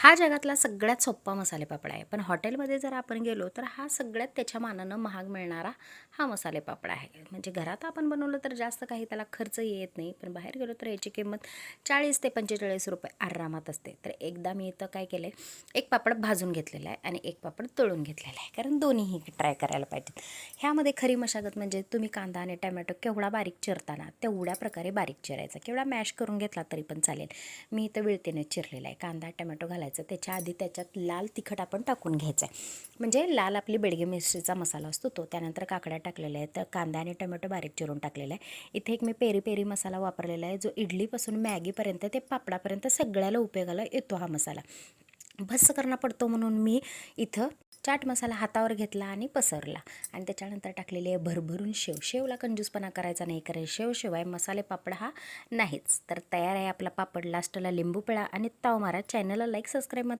हा जगातला सगळ्यात सोप्पा मसाले पापड आहे. पण हॉटेलमध्ये जर आपण गेलो तर हा सगळ्यात त्याच्या मानानं महाग मिळणारा हा मसाले पापड आहे. म्हणजे घरात आपण बनवलं तर जास्त काही त्याला खर्च येत नाही. पण बाहेर गेलो तर याची किंमत 40 ते 45 रुपये आरामात असते. तर एकदा मी इथं काय केलं एक पापड भाजून घेतलेला आहे आणि एक पापड तळून घेतलेला आहे. कारण दोन्हीही ट्राय करायला पाहिजेत. ह्यामध्ये खरी मशागत म्हणजे तुम्ही कांदा आणि टमॅटो केवढा बारीक चिरताना तेवढ्या प्रकारे बारीक चिरायचा. केवढा मॅश करून घेतला तरी पण चालेल. मी इथं विळतेने चिरलेला आहे. कांदा टमॅटो घालायचं, त्याच्या आधी त्याच्यात लाल तिखट आपण टाकून घ्यायचं आहे. म्हणजे लाल आपली बेडगे मिरचीचा मसाला असतो तो. त्यानंतर काकड्या टाकलेल्या आहेत, तर कांदा आणि टमॅटो बारीक चिरून टाकलेला आहे. इथे एक मी पेरी पेरी मसाला वापरलेला आहे, जो इडलीपासून मॅगीपर्यंत ते पापडापर्यंत सगळ्याला उपयोगाला येतो हा मसाला. भस्स करणं पडतो म्हणून मी इथं चाट मसाला हातावर घेतला आणि पसरला आणि त्याच्यानंतर टाकलेली आहे भरभरून शेव. शेवला कंजूसपणा करायचा नाही, कारण शेवशिवाय मसाले पापड हा नाहीच. तर तयार आहे आपला पापड. लास्टला लिंबू पिळा आणि ताव मारा. चॅनलला लाईक सबस्क्राईब